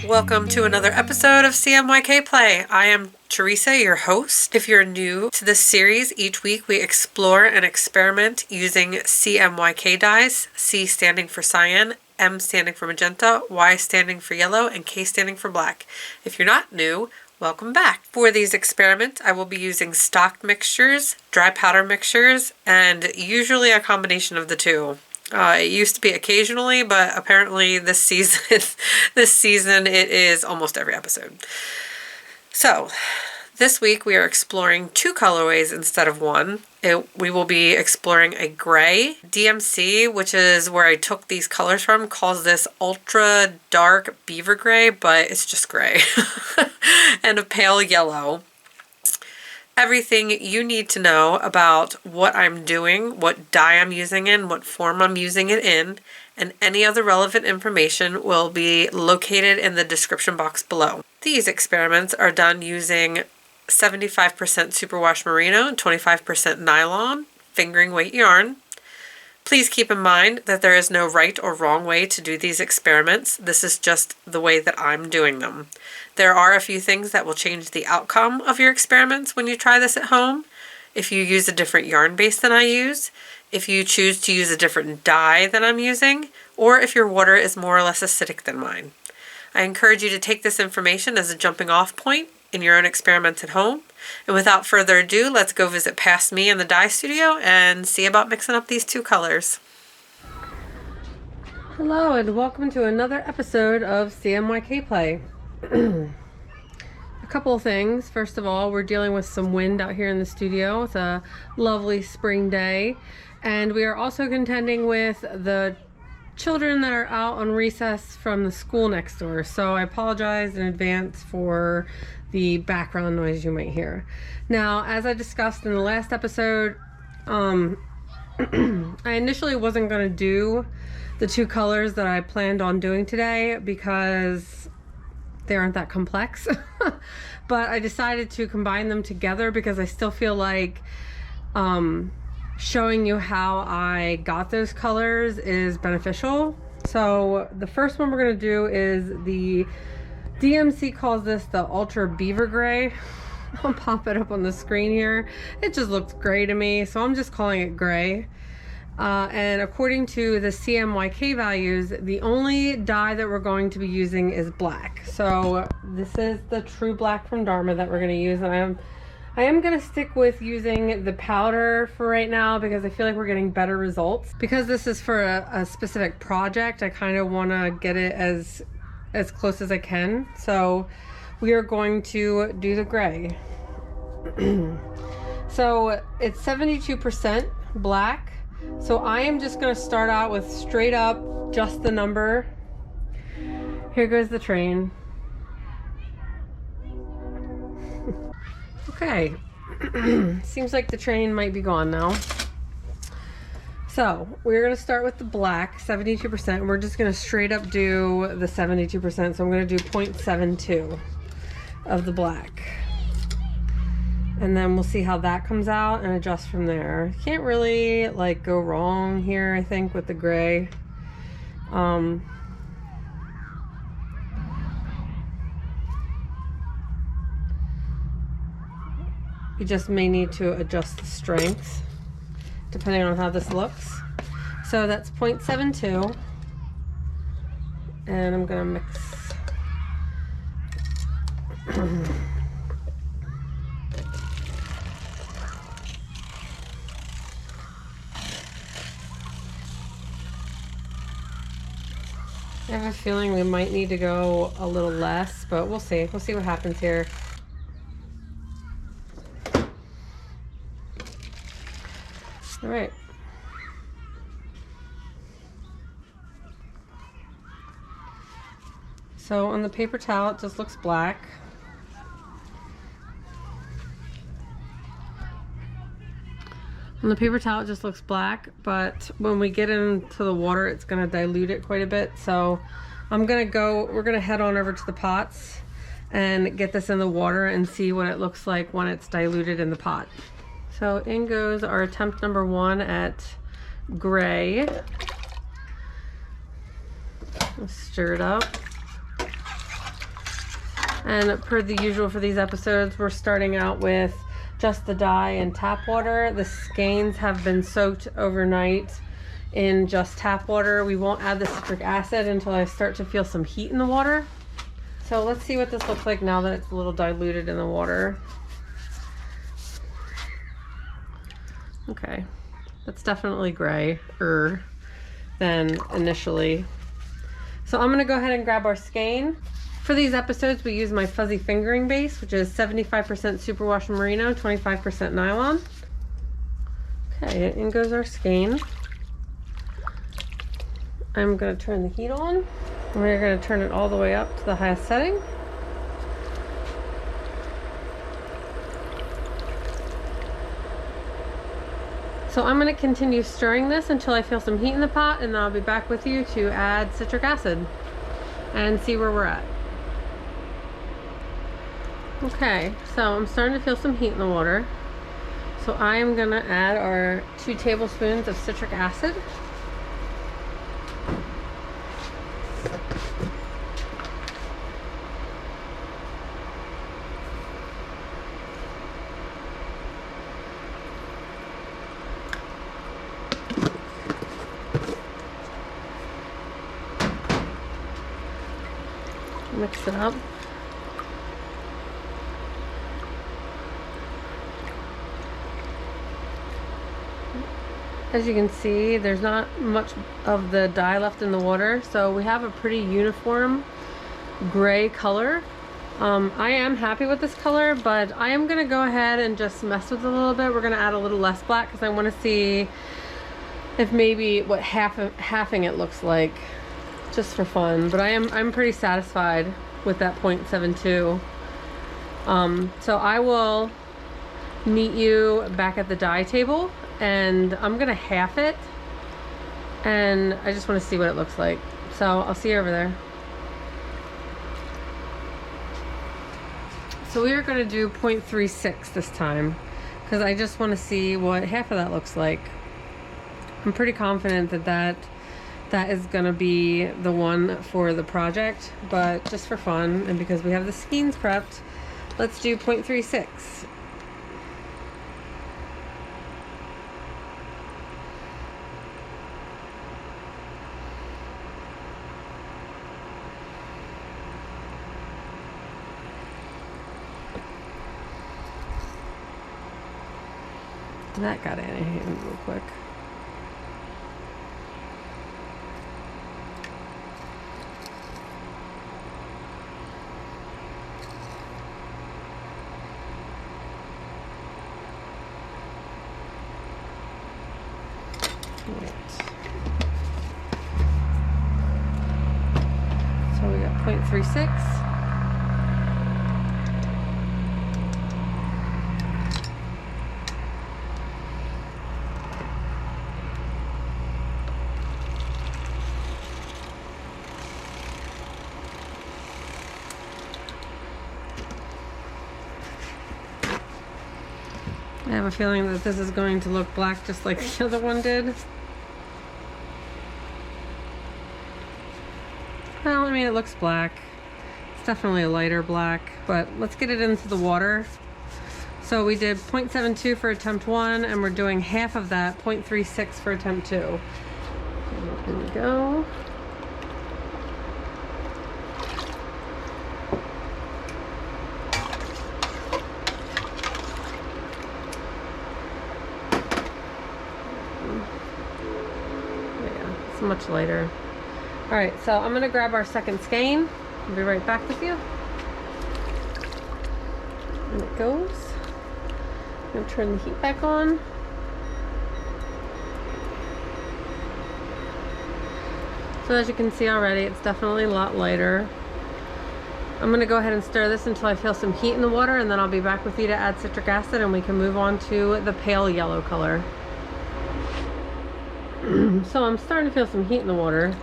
Welcome to another episode of CMYK Play. I am Teresa, your host. If you're new to this series, each week we explore and experiment using CMYK dyes, C standing for cyan, M standing for magenta, Y standing for yellow, and K standing for black. If you're not new, welcome back. For these experiments, I will be using stock mixtures, dry powder mixtures, and usually a combination of the two. It used to be occasionally, but apparently this season it is almost every episode. So this week we are exploring two colorways instead of one. We will be exploring a gray. DMC, which is where I took these colors from, calls this ultra dark beaver gray, but it's just gray. And a pale yellow. Everything you need to know about what I'm doing, what dye I'm using in, what form I'm using it in, and any other relevant information will be located in the description box below. These experiments are done using 75% superwash merino and 25% nylon, fingering weight yarn. Please keep in mind that there is no right or wrong way to do these experiments. This is just the way that I'm doing them. There are a few things that will change the outcome of your experiments when you try this at home. If you use a different yarn base than I use, if you choose to use a different dye than I'm using, or if your water is more or less acidic than mine. I encourage you to take this information as a jumping off point in your own experiments at home. And without further ado, let's go visit past me in the dye studio and see about mixing up these two colors. Hello and welcome to another episode of CMYK Play. A couple of things. First of all, we're dealing with some wind out here in the studio. It's a lovely spring day. And we are also contending with the children that are out on recess from the school next door. So I apologize in advance for the background noise you might hear. Now, as I discussed in the last episode, I initially wasn't going to do the two colors that I planned on doing today because they aren't that complex. But I decided to combine them together because I still feel like showing you how I got those colors is beneficial. So the first one we're going to do is the DMC calls this the ultra beaver gray. I'll pop it up on the screen here. It just looks gray to me, so I'm just calling it gray. And according to the CMYK values, the only dye that we're going to be using is black. So this is the true black from Dharma that we're going to use, and I am going to stick with using the powder for right now because I feel like we're getting better results. Because this is for a specific project, I kind of want to get it as close as I can. So we are going to do the gray. So it's 72% black. So I am just going to start out with straight up just the number. Here goes the train. Okay. Seems like the train might be gone now. So we're going to start with the black, 72%. We're just going to straight up do the 72%. So I'm going to do 0.72 of the black. And then we'll see how that comes out and adjust from there. Can't really like go wrong here, I think, with the gray. You just may need to adjust the strength depending on how this looks. So that's 0.72. And I'm gonna mix. I have a feeling we might need to go a little less, but we'll see. We'll see what happens here. All right. So on the paper towel, it just looks black. On the paper towel, it just looks black, but when we get into the water, it's gonna dilute it quite a bit. So we're gonna head on over to the pots and get this in the water and see what it looks like when it's diluted in the pot. So in goes our attempt number 1 at gray. Let's stir it up. And per the usual for these episodes, we're starting out with just the dye and tap water. The skeins have been soaked overnight in just tap water. We won't add the citric acid until I start to feel some heat in the water. So let's see what this looks like now that it's a little diluted in the water. Okay, that's definitely grayer than initially. So I'm gonna go ahead and grab our skein. For these episodes, we use my fuzzy fingering base, which is 75% superwash merino, 25% nylon. Okay, in goes our skein. I'm gonna turn the heat on. We're gonna turn it all the way up to the highest setting. So I'm going to continue stirring this until I feel some heat in the pot, and then I'll be back with you to add citric acid and see where we're at. Okay, so I'm starting to feel some heat in the water. So I am going to add our 2 tablespoons of citric acid. Mix it up. As you can see, there's not much of the dye left in the water, so we have a pretty uniform gray color. I am happy with this color, but I am going to go ahead and just mess with it a little bit. We're going to add a little less black because I want to see if maybe what halving it looks like, just for fun. But I'm pretty satisfied with that 0.72. So I will meet you back at the dye table, and I'm gonna half it, and I just want to see what it looks like. So I'll see you over there. So we are going to do 0.36 this time because I just want to see what half of that looks like. I'm pretty confident that is going to be the one for the project, but just for fun and because we have the skeins prepped, let's do 0.36. That got out of hand real quick. So we got 0.36. I have a feeling that this is going to look black just like the other one did. Well, I mean, it looks black. It's definitely a lighter black, but let's get it into the water. So we did 0.72 for attempt 1, and we're doing half of that, 0.36 for attempt 2. Here we go. Yeah, it's much lighter. All right, so I'm gonna grab our second skein. I'll be right back with you. And it goes. I'm gonna turn the heat back on. So as you can see already, it's definitely a lot lighter. I'm gonna go ahead and stir this until I feel some heat in the water, and then I'll be back with you to add citric acid and we can move on to the pale yellow color. So I'm starting to feel some heat in the water.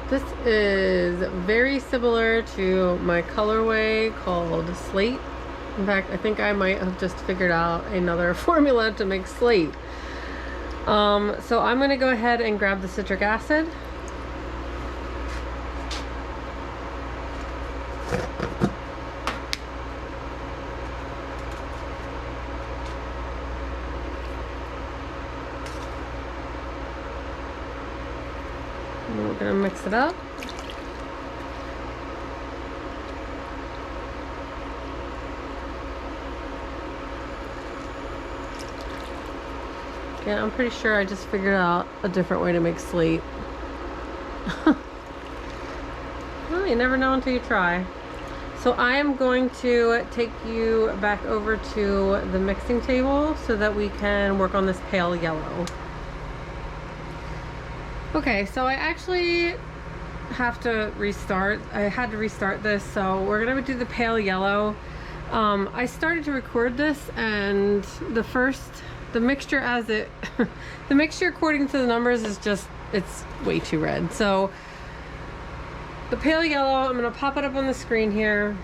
This is very similar to my colorway called Slate. In fact, I think I might have just figured out another formula to make slate. So I'm going to go ahead and grab the citric acid. And we're gonna mix it up. Yeah, I'm pretty sure I just figured out a different way to make slate. Well, you never know until you try. So I am going to take you back over to the mixing table so that we can work on this pale yellow. Okay, so I actually have to restart. I had to restart this, so we're gonna do the pale yellow. I started to record this, and the mixture as it, the mixture according to the numbers is just, it's way too red. So the pale yellow, I'm gonna pop it up on the screen here.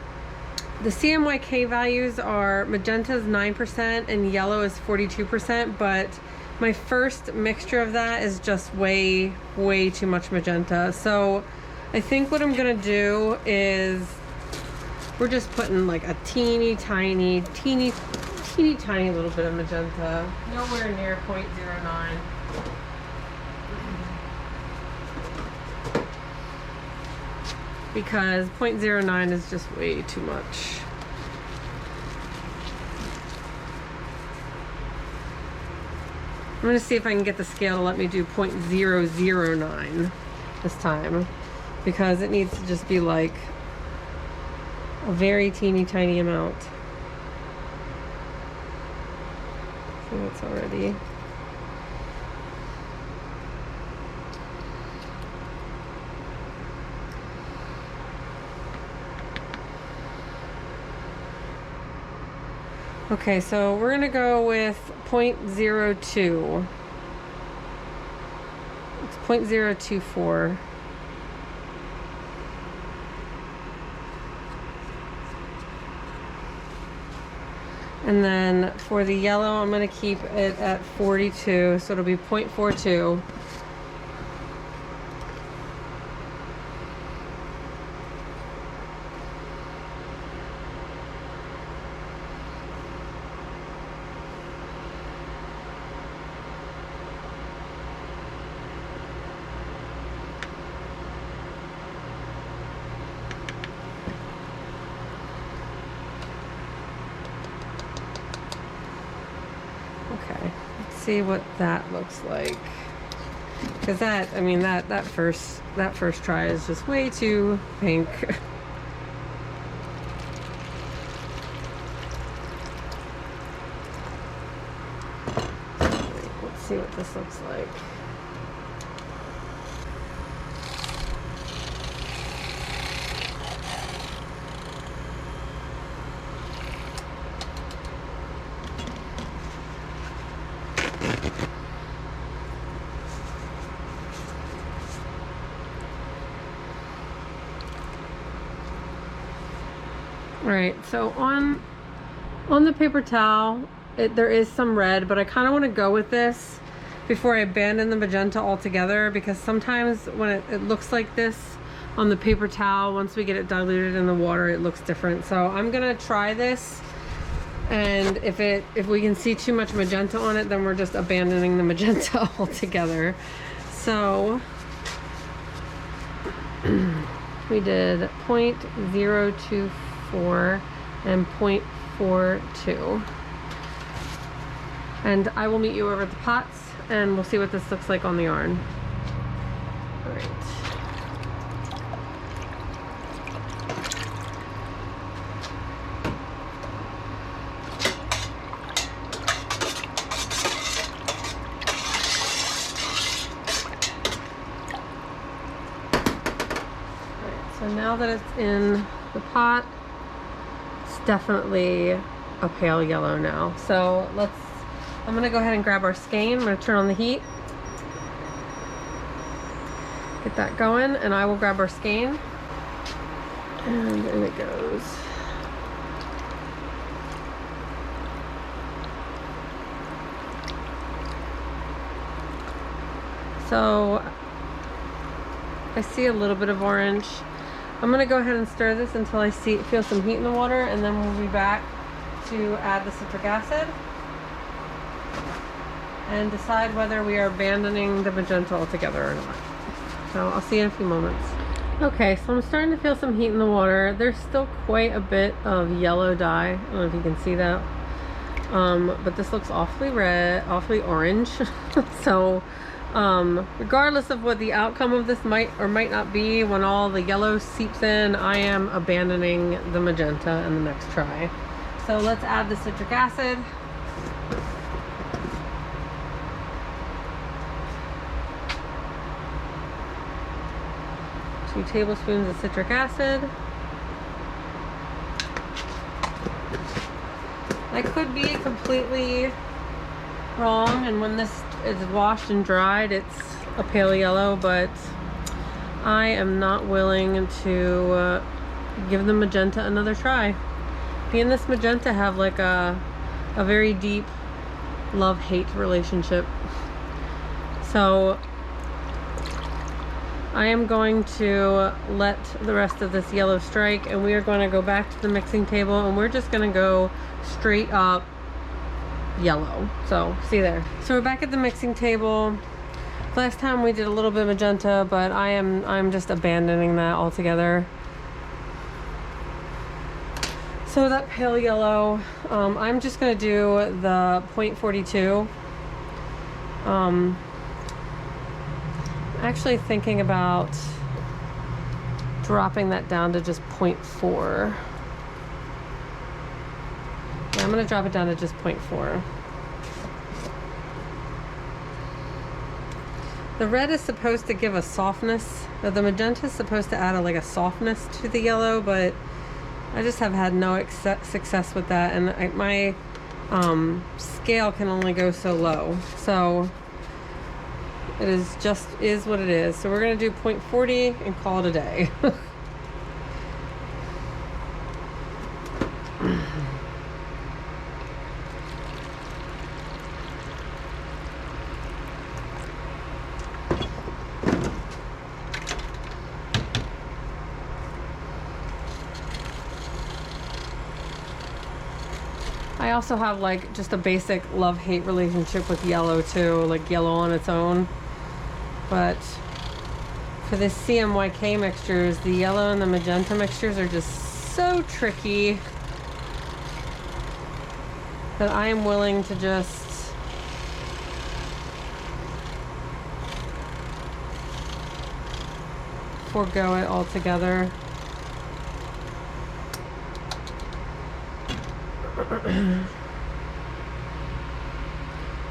The CMYK values are magenta is 9% and yellow is 42%, but my first mixture of that is just way too much magenta. So I think what I'm gonna do is we're just putting like a teeny tiny little bit of magenta, nowhere near 0.09. Because 0.09 is just way too much. I'm gonna see if I can get the scale to let me do 0.009 this time, because it needs to just be like a very teeny tiny amount. So that's already. Okay, so we're gonna go with 0.02. It's 0.024. And then for the yellow, I'm gonna keep it at 42, so it'll be 0.42. Okay, let's see what that looks like. Because that, I mean, that first try is just way too pink. Let's see what this looks like. Alright, so on the paper towel, there is some red, but I kind of want to go with this before I abandon the magenta altogether, because sometimes when it looks like this on the paper towel, once we get it diluted in the water, it looks different. So I'm gonna try this, and if we can see too much magenta on it, then we're just abandoning the magenta altogether. So we did 0.024 and 0.42, and I will meet you over at the pots and we'll see what this looks like on the yarn. All right. So now that it's in the pot, it's definitely a pale yellow now. So I'm gonna go ahead and grab our skein. I'm gonna turn on the heat, get that going, and I will grab our skein. And in it goes. So I see a little bit of orange. I'm gonna go ahead and stir this until I feel some heat in the water, and then we'll be back to add the citric acid and decide whether we are abandoning the magenta altogether or not. So I'll see you in a few moments. Okay, so I'm starting to feel some heat in the water. There's still quite a bit of yellow dye. I don't know if you can see that. But this looks awfully red, awfully orange. So regardless of what the outcome of this might or might not be, when all the yellow seeps in, I am abandoning the magenta in the next try. So let's add the citric acid. 2 tablespoons of citric acid. I could be completely wrong, and when this is washed and dried, it's a pale yellow, but I am not willing to give the magenta another try. Me and this magenta have like a very deep love-hate relationship. So I am going to let the rest of this yellow strike, and we are going to go back to the mixing table, and we're just going to go straight up yellow. So see there. So we're back at the mixing table. Last time we did a little bit of magenta, but I'm just abandoning that altogether. So that pale yellow, I'm just going to do the 0.42. Actually thinking about dropping that down to just 0.4. Yeah, I'm going to drop it down to just 0.4. The red is supposed to give a softness. The magenta is supposed to add like a softness to the yellow, but I just have had no success with that, and my scale can only go so low. So it is what it is. So we're going to do 0.40 and call it a day. I also have like just a basic love-hate relationship with yellow too, like yellow on its own. But for the CMYK mixtures, the yellow and the magenta mixtures are just so tricky that I am willing to just forego it altogether.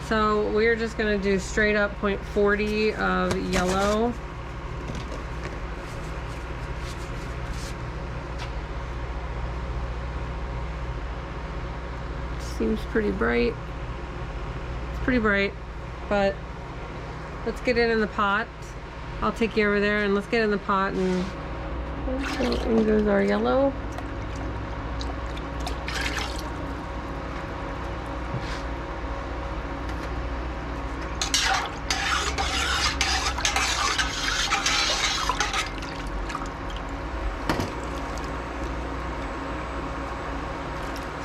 So we're just going to do straight up 0.40 of yellow. Seems pretty bright. It's pretty bright, but let's get it in the pot. I'll take you over there and let's get in the pot, and in goes our yellow.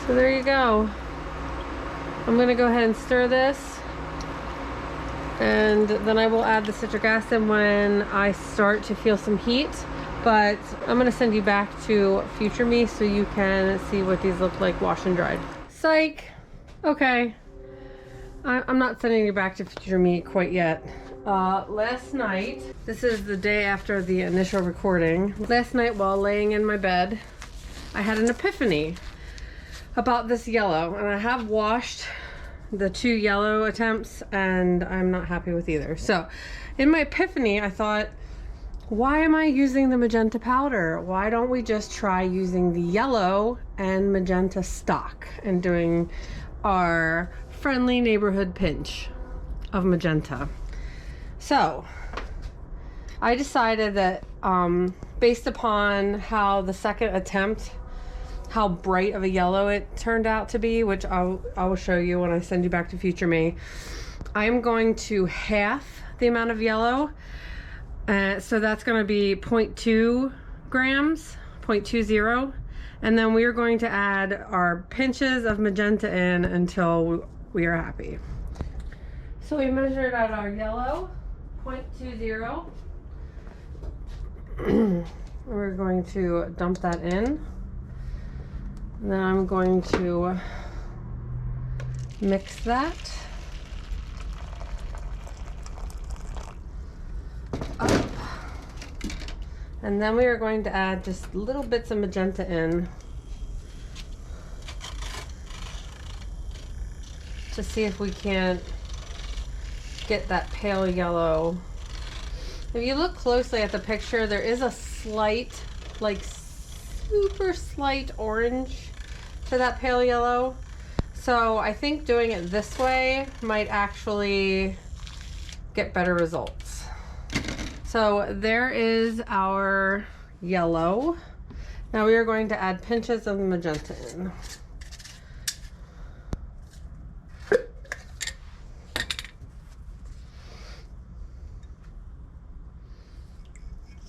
So there you go. I'm going to go ahead and stir this, and then I will add the citric acid when I start to feel some heat. But I'm going to send you back to future me so you can see what these look like washed and dried. Psych! Okay. I'm not sending you back to future me quite yet. Last night, this is the day after the initial recording. Last night while laying in my bed, I had an epiphany about this yellow, and I have washed the 2 yellow attempts and I'm not happy with either. So in my epiphany, I thought, why am I using the magenta powder? Why don't we just try using the yellow and magenta stock and doing our friendly neighborhood pinch of magenta? So I decided that based upon how the second attempt, how bright of a yellow it turned out to be, which I will show you when I send you back to future me, I am going to half the amount of yellow. So that's going to be 0.2 grams, 0.20. And then we are going to add our pinches of magenta in until we are happy. So we measured out our yellow, 0.20. We're going to dump that in. And then I'm going to mix that up. And then we are going to add just little bits of magenta in to see if we can't get that pale yellow. If you look closely at the picture, there is a slight, like super slight orange to that pale yellow. So I think doing it this way might actually get better results. So there is our yellow. Now we are going to add pinches of magenta in.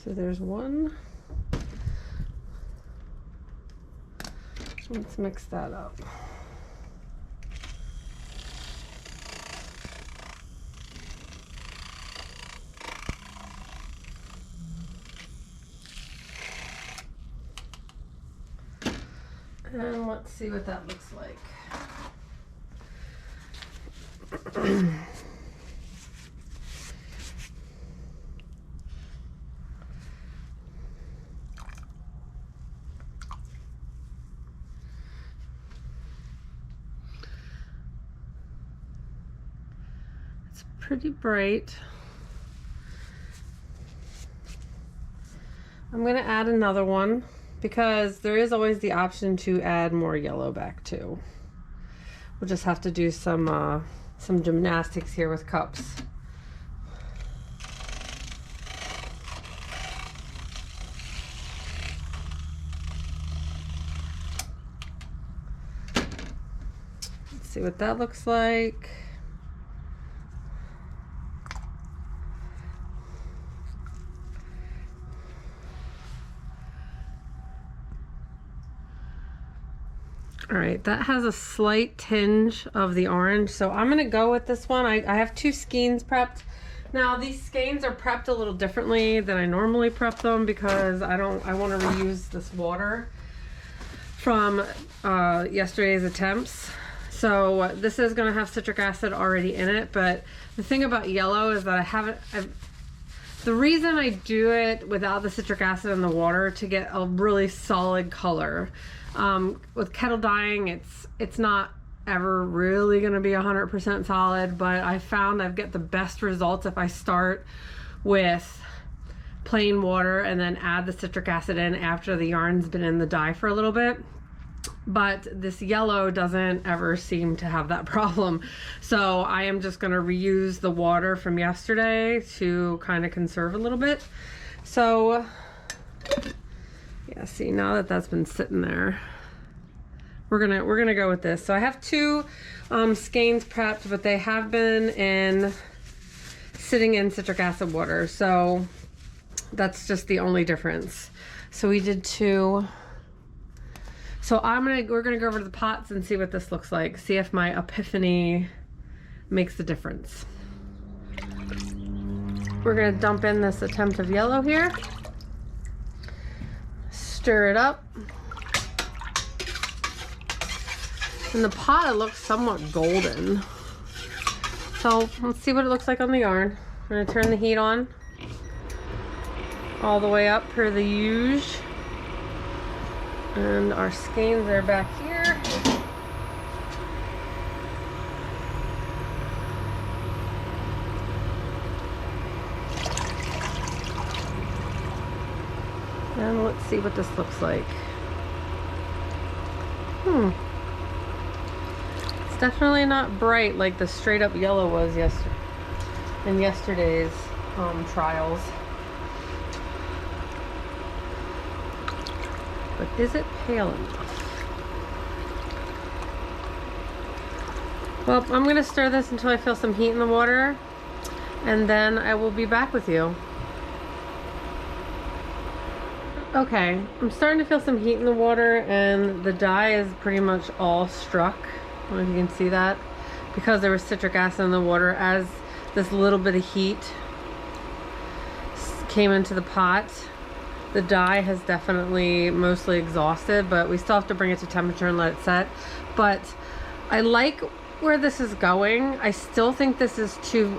So there's one. Let's mix that up. And let's see what that looks like. It's pretty bright. I'm going to add another one, because there is always the option to add more yellow back too. We'll just have to do some gymnastics here with cups. Let's see what that looks like. All right, that has a slight tinge of the orange, so I'm gonna go with this one. I have two skeins prepped. Now these skeins are prepped a little differently than I normally prep them, because I want to reuse this water from yesterday's attempts. So this is gonna have citric acid already in it, but the thing about yellow is that the reason I do it without the citric acid in the water to get a really solid color. With kettle dyeing, it's not ever really going to be 100% solid, but I found I get the best results if I start with plain water and then add the citric acid in after the yarn's been in the dye for a little bit. But this yellow doesn't ever seem to have that problem. So I am just going to reuse the water from yesterday to kind of conserve a little bit. So yeah, see, now that that's been sitting there, we're gonna go with this. So I have two skeins prepped, but they have been sitting in citric acid water. So that's just the only difference. So we did two. So we're gonna go over to the pots and see what this looks like. See if my epiphany makes the difference. We're gonna dump in this attempt of yellow here. Stir it up. In the pot it looks somewhat golden. So let's see what it looks like on the yarn. I'm gonna turn the heat on all the way up per the usual. And our skeins are back here. And let's see what this looks like. It's definitely not bright like the straight up yellow was in yesterday's trials. But is it pale enough? Well, I'm gonna stir this until I feel some heat in the water, and then I will be back with you. Okay, I'm starting to feel some heat in the water, and the dye is pretty much all struck. I don't know if you can see that, because there was citric acid in the water. As this little bit of heat came into the pot, The dye has definitely mostly exhausted, but we still have to bring it to temperature and let it set. But I like where this is going. I still think this is too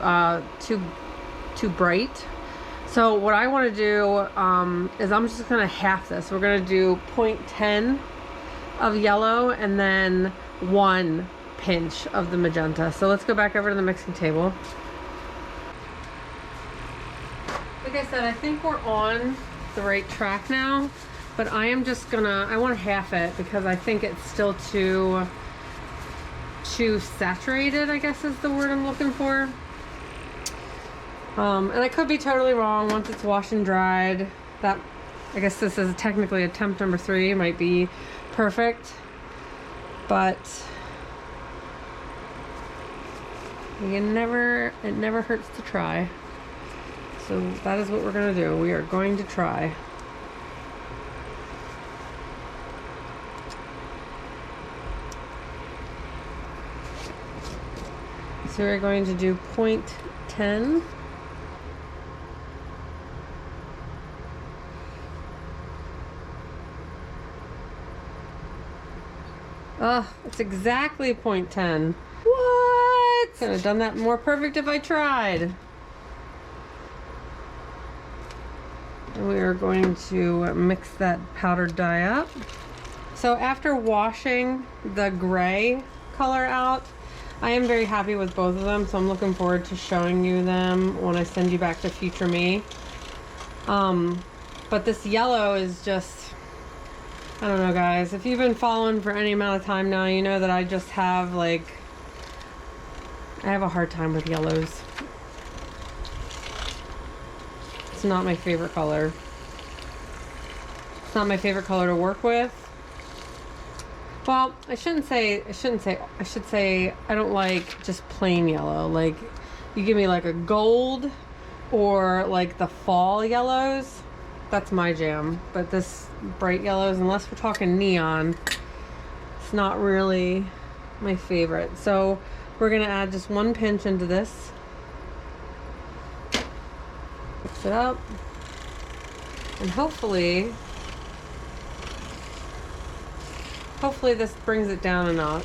bright. So what I want to do is I'm just going to half this. We're going to do 0.10 of yellow and then 1 pinch of the magenta. So let's go back over to the mixing table. Like I said, I think we're on the right track now, but I am just gonna, I want to half it because I think it's still too saturated, I guess is the word I'm looking for. And I could be totally wrong. Once it's washed and dried, that, I guess this is technically attempt number 3, might be perfect, but it never hurts to try. So that is what we're gonna do. We are going to try. So we're going to do 0.10. Oh, it's exactly 0.10. What? Could have done that more perfect if I tried. And we are going to mix that powdered dye up. So after washing the gray color out, I am very happy with both of them, so I'm looking forward to showing you them when I send you back to future me. But this yellow is just, I don't know guys, if you've been following for any amount of time now, you know that I just have I have a hard time with yellows. It's not my favorite color. It's not my favorite color to work with. Well, I should say I don't like just plain yellow. Like, you give me like a gold or like the fall yellows, that's my jam. But this bright yellows, unless we're talking neon, it's not really my favorite. So we're gonna add just 1 pinch into this. Mix it up, and hopefully this brings it down a notch.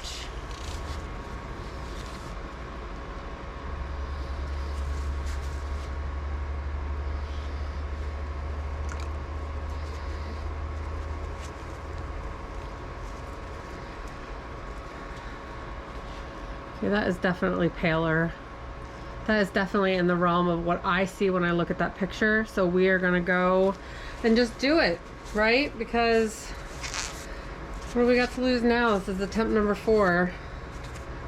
Okay, that is definitely paler. That is definitely in the realm of what I see when I look at that picture. So we are gonna go and just do it, right? Because what do we got to lose now? This is attempt number 4.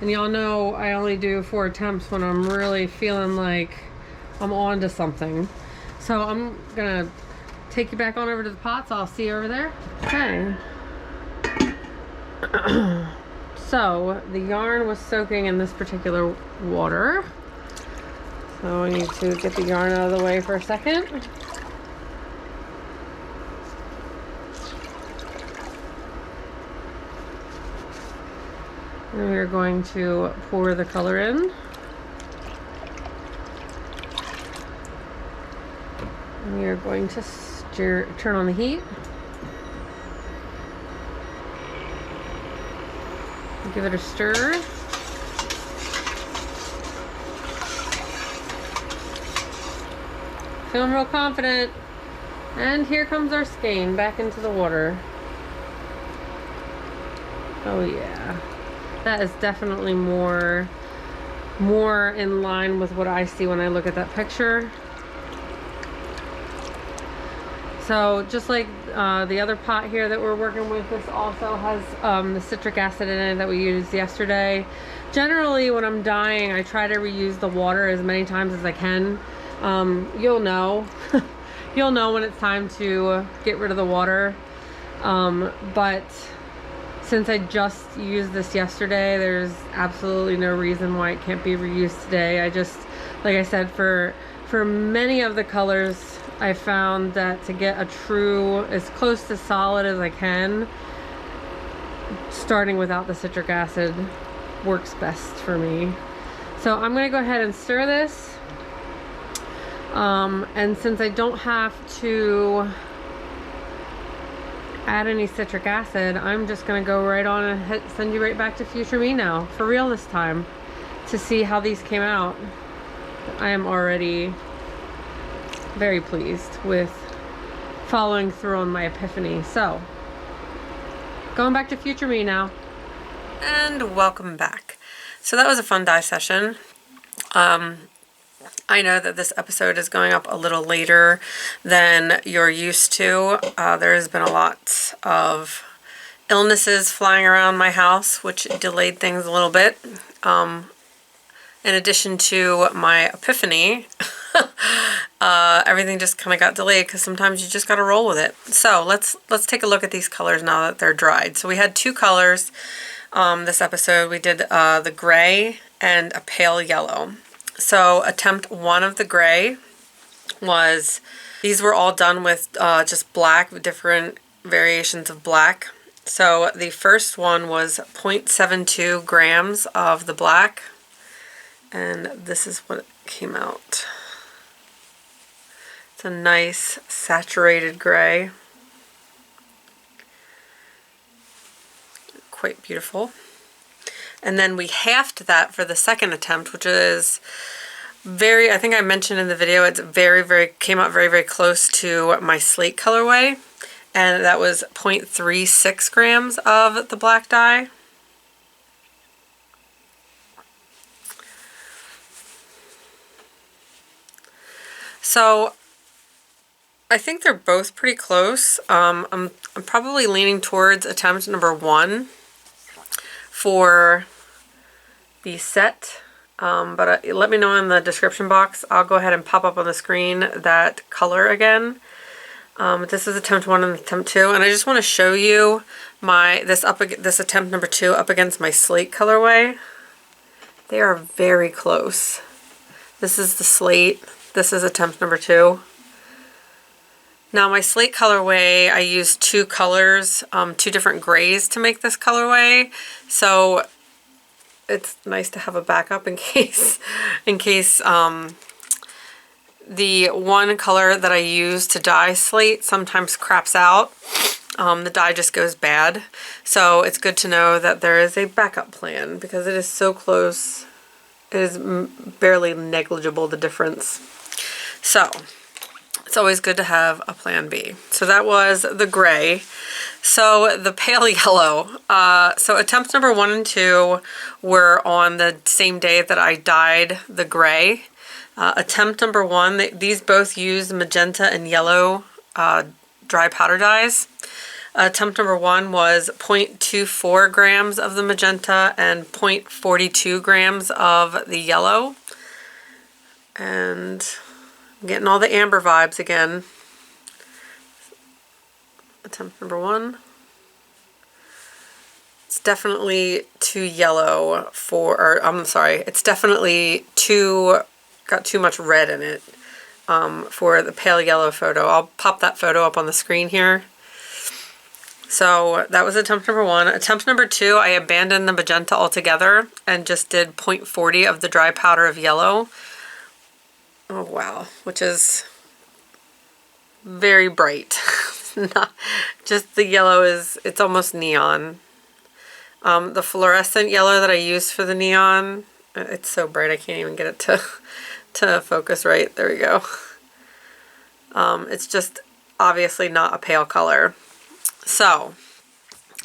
And y'all know I only do 4 attempts when I'm really feeling like I'm on to something. So I'm gonna take you back on over to the pots. I'll see you over there. Okay. So the yarn was soaking in this particular water. So I need to get the yarn out of the way for a second. And we are going to pour the color in. And we are going to turn on the heat. Give it a stir. Feeling real confident. And here comes our skein back into the water. Oh yeah. That is definitely more in line with what I see when I look at that picture. So just like the other pot here that we're working with, this also has the citric acid in it that we used yesterday. Generally when I'm dyeing, I try to reuse the water as many times as I can. You'll know you'll know when it's time to get rid of the water, but since I just used this yesterday, there's absolutely no reason why it can't be reused today. I just, like I said, for many of the colors, I found that to get a true, as close to solid as I can, starting without the citric acid works best for me. So I'm gonna go ahead and stir this. And since I don't have to add any citric acid, I'm just gonna go right on and send you right back to future me now, for real this time, to see how these came out. I am already very pleased with following through on my epiphany. So, going back to future me now. And welcome back. So that was a fun dye session. I know that this episode is going up a little later than you're used to. There has been a lot of illnesses flying around my house, which delayed things a little bit. In addition to my epiphany, everything just kind of got delayed because sometimes you just got to roll with it. So let's take a look at these colors now that they're dried. So we had two colors this episode. We did the gray and a pale yellow. So attempt one of the gray was, these were all done with just black, different variations of black. So the first one was 0.72 grams of the black, and this is what it came out. It's a nice saturated gray. Quite beautiful. And then we halved that for the second attempt, which is I think I mentioned in the video, it's came out very close to my slate colorway. And that was 0.36 grams of the black dye. So I think they're both pretty close. I'm probably leaning towards attempt number one for the set, but let me know in the description box. I'll go ahead and pop up on the screen that color again. This is attempt one and attempt two, and I just want to show you this attempt number two up against my slate colorway. They are very close. This is the slate. This is attempt number two. Now my slate colorway, I used two colors, two different grays to make this colorway. So it's nice to have a backup in case the one color that I use to dye slate sometimes craps out. The dye just goes bad. So it's good to know that there is a backup plan because it is so close. It is barely negligible, the difference. So it's always good to have a plan B. So that was the gray. So the pale yellow. So attempts number one and two were on the same day that I dyed the gray. Attempt number one, these both use magenta and yellow dry powder dyes. Attempt number one was 0.24 grams of the magenta and 0.42 grams of the yellow. And I'm getting all the amber vibes again. Attempt number one. It's definitely too yellow it's definitely got too much red in it for the pale yellow photo. I'll pop that photo up on the screen here. So that was attempt number one. Attempt number two, I abandoned the magenta altogether and just did 0.40 of the dry powder of yellow. Oh wow, which is very bright. Not just the yellow it's almost neon. The fluorescent yellow that I used for the neon, it's so bright I can't even get it to focus right. There we go. It's just obviously not a pale color. So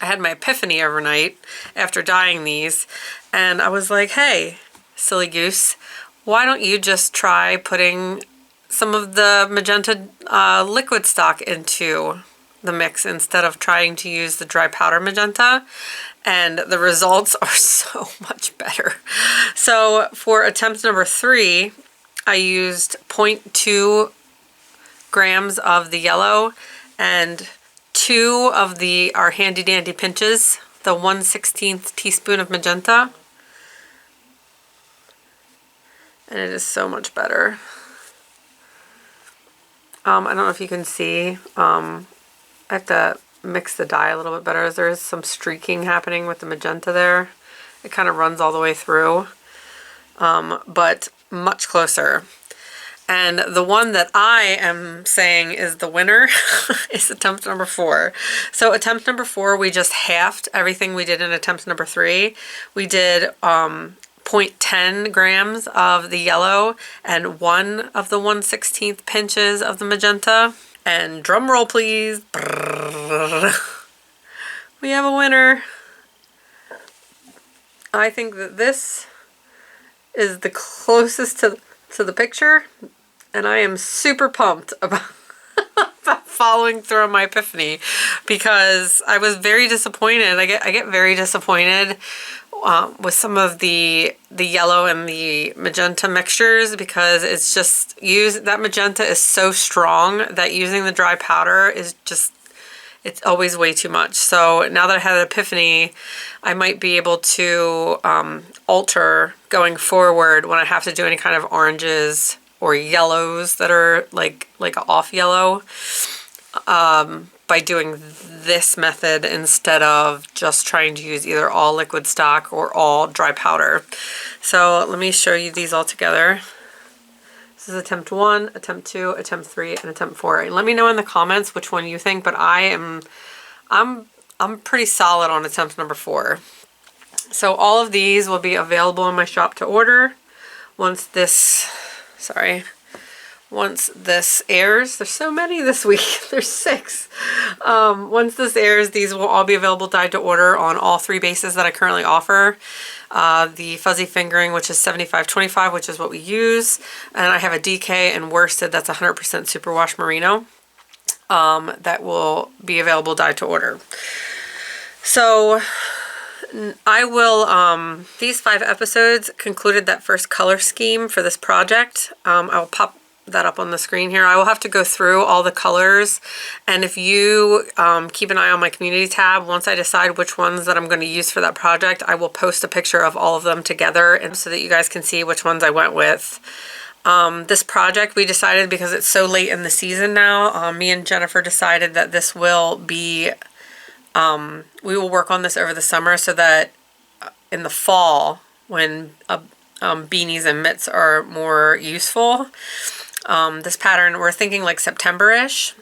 I had my epiphany overnight after dyeing these, and I was like, hey, silly goose, why don't you just try putting some of the magenta liquid stock into the mix instead of trying to use the dry powder magenta? And the results are so much better. So for attempt number three, I used 0.2 grams of the yellow and 2 of our handy dandy pinches, the 1/16 teaspoon of magenta. And it is so much better. I don't know if you can see. I have to mix the dye a little bit better as there is some streaking happening with the magenta there. It kind of runs all the way through, but much closer. And the one that I am saying is the winner is attempt number 4. So attempt number 4, we just halved everything we did in attempt number 3. We did 0.10 grams of the yellow and 1 of the 1/16 pinches of the magenta. And drum roll, please. We have a winner. I think that this is the closest to the picture. And I am super pumped about following through on my epiphany, because I was very disappointed. I get very disappointed with some of the yellow and the magenta mixtures, because it's just that magenta is so strong that using the dry powder is just, it's always way too much. So now that I had an epiphany, I might be able to alter going forward when I have to do any kind of oranges or yellows that are like off yellow, by doing this method instead of just trying to use either all liquid stock or all dry powder. So let me show you these all together. This is attempt 1, attempt 2, attempt 3, and attempt 4. And let me know in the comments which one you think, but I'm pretty solid on attempt number 4. So all of these will be available in my shop to order once this airs. There's so many this week. There's 6. Once this airs, these will all be available dyed to order on all 3 bases that I currently offer. The fuzzy fingering, which is 75/25, which is what we use. And I have a DK and worsted that's 100% superwash merino that will be available dyed to order. So I will, these 5 episodes concluded that first color scheme for this project. I will pop that up on the screen here. I will have to go through all the colors, and if you keep an eye on my community tab, once I decide which ones that I'm going to use for that project, I will post a picture of all of them together, and so that you guys can see which ones I went with. This project we decided, because it's so late in the season now, me and Jennifer decided that this will be, we will work on this over the summer so that in the fall, when beanies and mitts are more useful, this pattern, we're thinking like September-ish,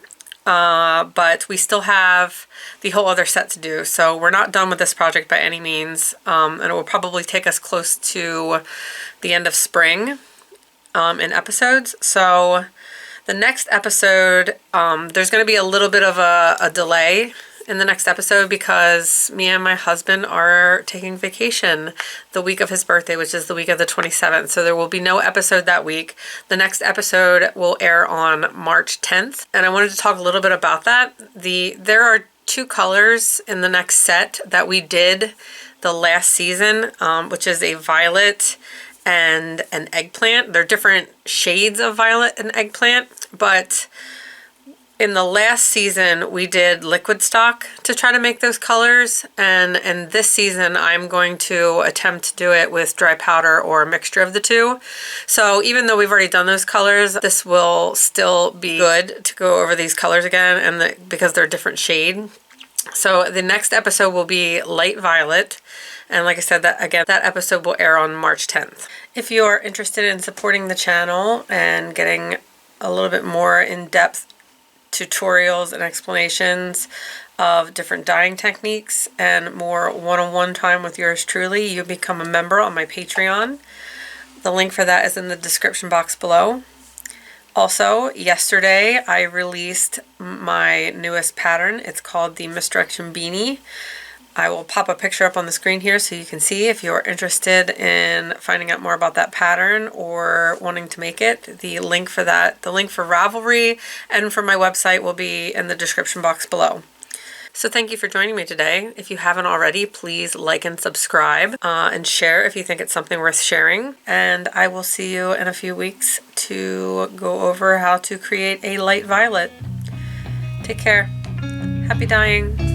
but we still have the whole other set to do. So we're not done with this project by any means, and it will probably take us close to the end of spring in episodes. So the next episode, there's going to be a little bit of a delay in the next episode, because me and my husband are taking vacation the week of his birthday, which is the week of the 27th. So there will be no episode that week. The next episode will air on March 10th. And I wanted to talk a little bit about that. There are 2 colors in the next set that we did the last season, which is a violet and an eggplant. They're different shades of violet and eggplant, but in the last season, we did liquid stock to try to make those colors, and this season I'm going to attempt to do it with dry powder or a mixture of the 2. So even though we've already done those colors, this will still be good to go over these colors again, and because they're a different shade. So the next episode will be light violet, and like I said, that episode will air on March 10th. If you are interested in supporting the channel and getting a little bit more in-depth tutorials and explanations of different dyeing techniques and more one-on-one time with yours truly, you become a member on my Patreon. The link for that is in the description box below. Also, yesterday I released my newest pattern. It's called the Misdirection Beanie. I will pop a picture up on the screen here so you can see if you're interested in finding out more about that pattern or wanting to make it. The link for that, the link for Ravelry and for my website will be in the description box below. So thank you for joining me today. If you haven't already, please like and subscribe and share if you think it's something worth sharing. And I will see you in a few weeks to go over how to create a light violet. Take care. Happy dyeing.